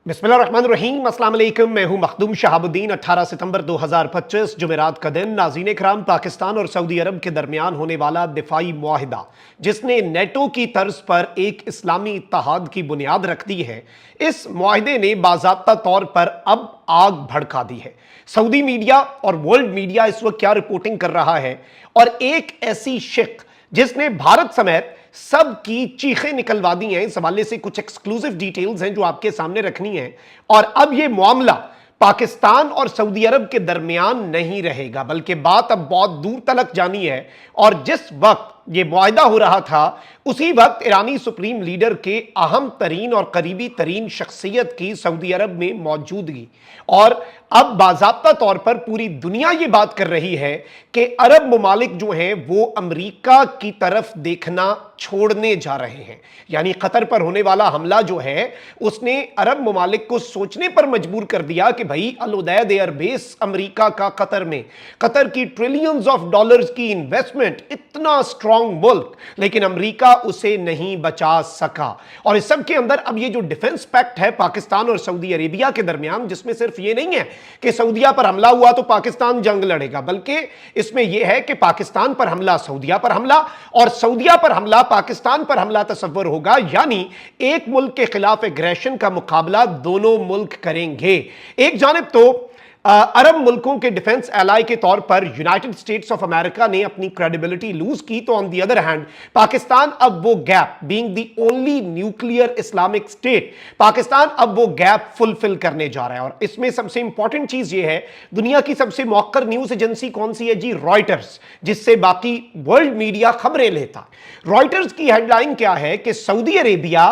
बिस्मिल्लाहिर्रहमानिर्रहीम, अस्सलाम वालेकुम। मैं हूं मखदूम शहाबुद्दीन। 18 सितंबर 2025 जुमेरात का दिन। नाज़रीन इकराम, पाकिस्तान और सऊदी अरब के दरमियान होने वाला दिफाई मुआहिदा, जिसने नेटो की तर्ज पर एक इस्लामी इत्तेहाद की बुनियाद रख दी है, इस मुआहिदे ने बाज़ाब्ता तौर पर अब आग भड़का दी है। सऊदी मीडिया और वर्ल्ड मीडिया इस वक्त क्या रिपोर्टिंग कर रहा है, और एक ऐसी शिक जिसने भारत समेत सब की चीखें निकलवा दी हैं, इस हवाले से कुछ एक्सक्लूसिव डिटेल्स हैं जो आपके सामने रखनी है। और अब यह मामला पाकिस्तान और सऊदी अरब के दरमियान नहीं रहेगा, बल्कि बात अब बहुत दूर तलक जानी है। और जिस वक्त यह मुआहिदा हो रहा था, उसी वक्त ईरानी सुप्रीम लीडर के अहम तरीन और करीबी तरीन शख्सियत की सऊदी अरब में मौजूदगी, और अब बाज़ाब्ता तौर पर पूरी दुनिया यह बात कर रही है कि अरब ममालिक जो हैं वो अमेरिका की तरफ देखना छोड़ने जा रहे हैं। यानी कतर पर होने वाला हमला जो है, उसने अरब ममालिक को सोचने पर मजबूर कर दिया कि भाई अल-उदैद एयरबेस अमेरिका का कतर में, कतर की ट्रिलियंस ऑफ डॉलर्स की इन्वेस्टमेंट, इतना स्ट्रॉन्ग मुल्क, लेकिन अमेरिका उसे नहीं बचा सका। और इस सब के अंदर अब ये जो डिफेंस पैक्ट है पाकिस्तान और सऊदी अरेबिया के दरमियान, जिसमें सिर्फ ये नहीं है कि सऊदिया पर हमला हुआ तो पाकिस्तान जंग लड़ेगा, बल्कि इसमें यह है कि पाकिस्तान पर हमला सऊदिया पर हमला, और सऊदिया पर हमला पाकिस्तान पर हमला तस्वर होगा। यानी एक मुल्क के खिलाफ एग्रेशन का मुकाबला दोनों मुल्क करेंगे। एक जानिब तो अरब मुल्कों के डिफेंस एलाई के तौर पर यूनाइटेड स्टेट्स ऑफ अमेरिका ने अपनी क्रेडिबिलिटी लूज की, तो on the other hand Pakistan अब वो gap, being the only nuclear Islamic state, Pakistan अब वो गैप फुलफिल करने जा रहा है। और इसमें सबसे इंपॉर्टेंट चीज ये है, दुनिया की सबसे मौकर न्यूज एजेंसी कौन सी है जी? रॉयटर्स, जिससे बाकी वर्ल्ड मीडिया खबरें लेता है। रॉयटर्स की हेडलाइन क्या है कि Saudi Arabia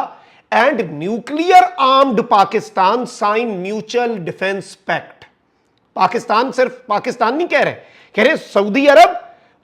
and nuclear armed Pakistan sign mutual defence pact. Pakistan, सिर्फ पाकिस्तान नहीं कह रहे सऊदी अरब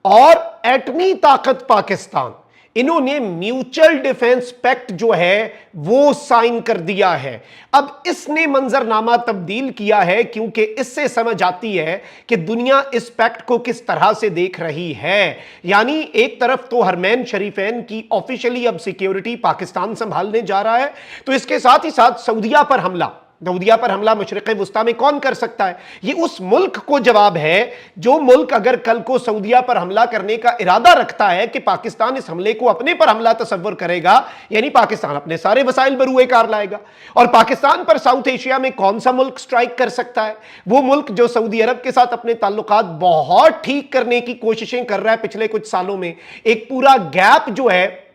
और एटमी ताकत पाकिस्तान, इन्होंने म्यूचुअल डिफेंस पैक्ट जो है वो साइन कर दिया है। अब इसने मंजरनामा तब्दील किया है, क्योंकि इससे समझ आती है कि दुनिया इस पैक्ट को किस तरह से देख रही है। यानी एक तरफ तो हरमैन शरीफैन की ऑफिशियली अब सिक्योरिटी पाकिस्तान संभालने जा रहा है, तो इसके साथ ही साथ सऊदिया पर हमला मशरिक़ वुस्ता में कौन कर सकता है? ये उस मुल्क को जवाब है जो मुल्क अगर कल को सऊदिया पर हमला करने का इरादा रखता है कि पाकिस्तान इस हमले को अपने पर हमला तस्वर करेगा, यानी पाकिस्तान अपने सारे वसाइल बरूए कार लाएगा। और पाकिस्तान पर साउथ एशिया में कौन सा मुल्क स्ट्राइक कर सकता है? वो मुल्क जो सऊदी अरब के साथ अपने ताल्लुकात बहुत ठीक करने की कोशिशें कर रहा है पिछले कुछ सालों में, एक पूरा गैप जो है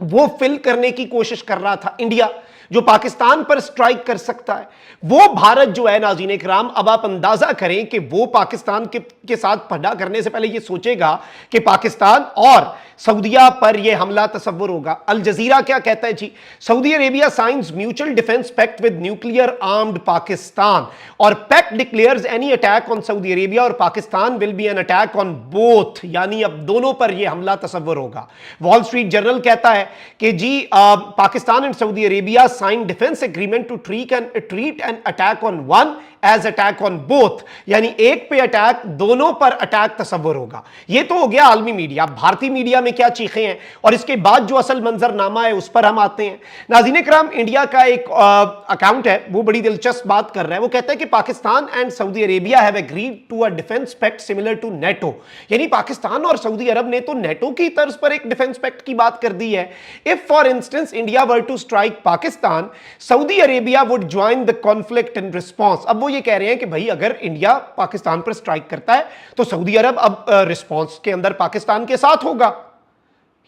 वो फिल करने की कोशिश कर रहा था। इंडिया जो पाकिस्तान पर स्ट्राइक कर सकता है, वो भारत जो है, नाज़रीन इकराम, अब आप अंदाजा करें कि वो पाकिस्तान के साथ पढ़ा करने से पहले ये सोचेगा कि पाकिस्तान और सऊदिया पर यह हमला तस्वर होगा। अल जजीरा क्या कहता है जी? Saudi Arabia signs mutual defence pact with nuclear armed Pakistan, और pact declares any attack on Saudi Arabia और Pakistan will be an attack on both, यानी अब दोनों पर यह हमला तस्वर होगा। वॉल स्ट्रीट जर्नल कहता है कि जी Pakistan and Saudi Arabia sign defence agreement to treat an attack on one as attack on both, यानी एक पे अटैक, दोनों पर अटैक तस्वर होगा। ये तो हो गया आलमी मीडिया। भारतीय मीडिया में क्या चीखें हैं, और इसके बाद जो असल मंजरनामा है उस पर हम आते हैं। नाज़रीन इकराम, इंडिया का एक अकाउंट है, वो बड़ी दिलचस्प बात कर रहा है। वो कहता है कि Pakistan and Saudi Arabia have agreed to a defence pact similar to NATO, यानी पाकिस्तान और सऊदी अरब ने तो नेटो की तर्ज पर एक डिफेंस पैक्ट की बात कर दी है। If for instance India were to strike Pakistan, Saudi Arabia would join the conflict in response. अब वो ये कह रहे हैं कि भाई अगर इंडिया पाकिस्तान पर स्ट्राइक करता है तो सऊदी अरब अब रिस्पॉन्स के अंदर पाकिस्तान के साथ होगा,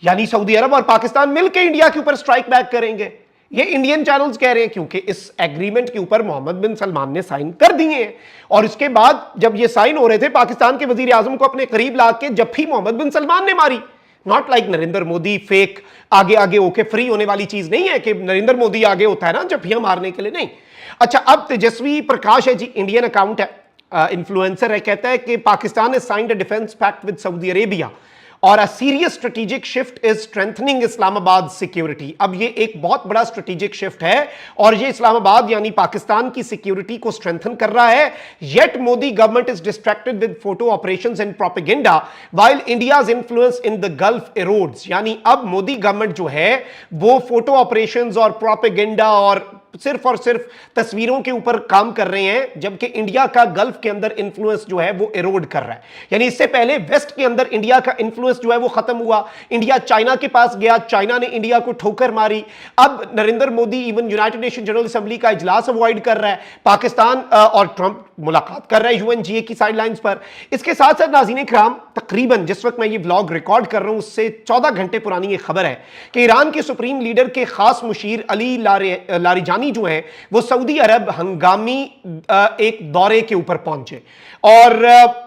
यानी सऊदी अरब और पाकिस्तान मिलकर इंडिया के ऊपर स्ट्राइक बैक करेंगे। ये इंडियन चैनल्स कह रहे हैं, क्योंकि इस एग्रीमेंट के ऊपर मोहम्मद बिन सलमान ने साइन कर दिए हैं। और इसके बाद जब ये साइन हो रहे थे, पाकिस्तान के वजीर आजम को अपने करीब लाके जफ्फी मोहम्मद बिन सलमान ने मारी। Not like Narendra Modi fake आगे आगे होके फ्री होने वाली चीज नहीं है कि नरेंद्र मोदी आगे होता है ना जफ्फियां मारने के लिए, नहीं। अच्छा, अब तेजस्वी प्रकाश है जी, इंडियन अकाउंट है, इन्फ्लुएंसर है, कहता है कि Pakistan has signed a defense pact with Saudi Arabia और a serious strategic shift is strengthening Islamabad security। अब ये एक बहुत बड़ा स्ट्रेटेजिक शिफ्ट है और ये इस्लामाबाद यानी पाकिस्तान की सिक्योरिटी को स्ट्रेंथन कर रहा है। Yet Modi government is distracted with photo operations and propaganda while India's influence in the Gulf erodes। यानी अब मोदी गवर्नमेंट जो है वो फोटो ऑपरेशंस और प्रोपेगेंडा और सिर्फ और सिर्फ तस्वीरों के ऊपर काम कर रहे हैं, जबकि इंडिया का गल्फ के अंदर इन्फ्लुएंस जो है वो एरोड कर रहा है। यानी इससे पहले वेस्ट के अंदर इंडिया का इन्फ्लुएंस जो है वो खत्म हुआ, इंडिया चाइना के पास गया, चाइना ने इंडिया को ठोकर मारी। अब Narendra Modi even United nation general assembly का इजलास अवॉइड कर रहा है, पाकिस्तान और ट्रंप मुलाकात कर रहा है यूएनजीए की साइडलाइंस पर। इसके साथ साथ नाज़रीन इकराम, तकरीबन जिस वक्त मैं ये व्लॉग रिकॉर्ड कर रहा हूं उससे 14 घंटे पुरानी ये खबर है कि ईरान के सुप्रीम लीडर के खास मुशीर अली लारिजानी जो हैं वो सऊदी अरब हंगामी एक दौरे के ऊपर पहुंचे और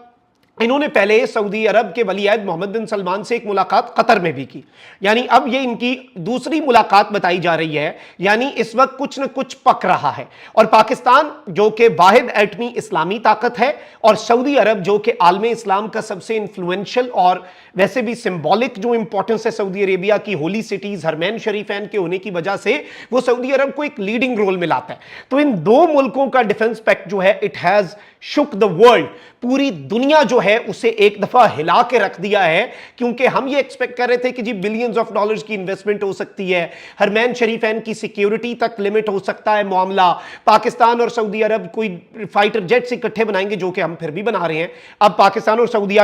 इन्होंने पहले सऊदी अरब के वलीअहद मोहम्मद बिन सलमान से एक मुलाकात कतर में भी की। यानी अब ये इनकी दूसरी मुलाकात बताई जा रही है। यानी इस वक्त कुछ न कुछ पक रहा है और पाकिस्तान जो कि वाहिद एटमी इस्लामी ताकत है और सऊदी अरब जो कि आलम इस्लाम का सबसे इन्फ्लुएंशियल और वैसे भी सिंबॉलिक जो इंपॉर्टेंस है सऊदी अरेबिया की होली सिटीज हरमैन शरीफैन के होने की वजह से वो सऊदी अरब को एक लीडिंग रोल में लाता है। तो इन दो मुल्कों का डिफेंस पैक्ट जो है it has shook the world, पूरी दुनिया जो है उसे एक दफा हिला के रख दिया है, क्योंकि हम ये एक्सपेक्ट कर रहे थे कि जी बिलियंस ऑफ डॉलर्स की इन्वेस्टमेंट हो सकती है, हरमैन शरीफैन की सिक्योरिटी तक लिमिट हो सकता है मामला, पाकिस्तान और सऊदी अरब कोई फाइटर जेट्स इकट्ठे बनाएंगे जो कि हम फिर भी बना रहे हैं। अब पाकिस्तान और सऊदी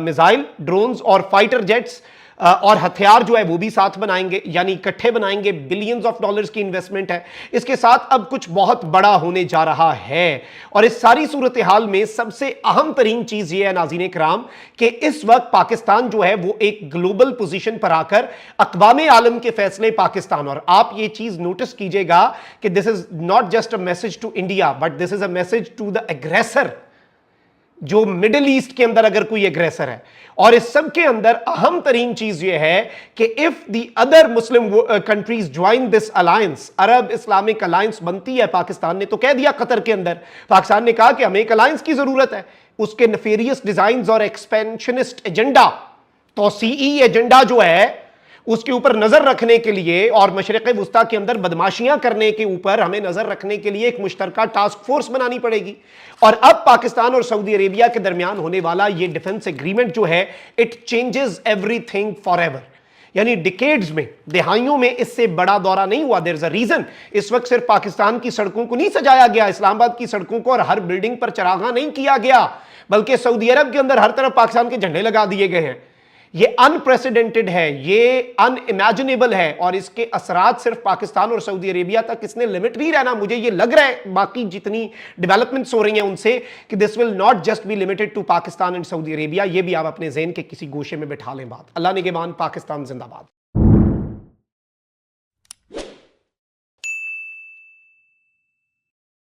मिसाइल, ड्रोन्स और फाइटर जेट्स और हथियार जो है वो भी साथ बनाएंगे, यानी इकट्ठे बनाएंगे, बिलियंस ऑफ डॉलर्स की इन्वेस्टमेंट है। इसके साथ अब कुछ बहुत बड़ा होने जा रहा है और इस सारी सूरत हाल में सबसे अहम तरीन चीज ये है नाज़रीन किराम कि इस वक्त पाकिस्तान जो है वो एक ग्लोबल पोजीशन पर आकर अक़वाम आलम के फैसले पाकिस्तान, और आप ये चीज नोटिस कीजिएगा कि this is not just a message to India but this is a message to the aggressor, जो मिडिल ईस्ट के अंदर अगर कोई एग्रेसर है। और इस सब के अंदर अहम तरीन चीज यह है कि if the other Muslim countries join this alliance, Arab Islamic alliance बनती है, पाकिस्तान ने तो कह दिया कतर के अंदर, पाकिस्तान ने कहा कि हमें एक अलायंस की जरूरत है, उसके नेफेरियस डिजाइन्स और एक्सपेंशनिस्ट एजेंडा, तौसीई एजेंडा जो है उसके ऊपर नजर रखने के लिए और मशरिक़ वुस्ता के अंदर बदमाशियां करने के ऊपर हमें नजर रखने के लिए एक मुश्तरका टास्क फोर्स बनानी पड़ेगी। और अब पाकिस्तान और सऊदी अरेबिया के दरमियान होने वाला ये डिफेंस एग्रीमेंट जो है इट चेंजेस एवरीथिंग फॉरएवर। यानी डिकेड्स में, दिहाइयों में इससे बड़ा दौरा नहीं हुआ। देयर इज अ रीजन इस वक्त सिर्फ पाकिस्तान की सड़कों को नहीं सजाया गया, इस्लामाबाद की सड़कों को और हर बिल्डिंग पर चरागा नहीं किया गया, बल्कि सऊदी अरब के अंदर हर तरफ पाकिस्तान के झंडे लगा दिए गए हैं। ये अनप्रेसिडेंटेड है, ये अनइमेजिनेबल है और इसके असरात सिर्फ पाकिस्तान और सऊदी अरेबिया तक इसने लिमिट नहीं रहना। मुझे ये लग रहा है बाकी जितनी डेवलपमेंट्स हो रही हैं उनसे कि this will not just be limited to Pakistan and Saudi Arabia. ये भी आप अपने ज़हन के किसी गोशे में बिठा लें बात। अल्लाह निगहबान, पाकिस्तान जिंदाबाद।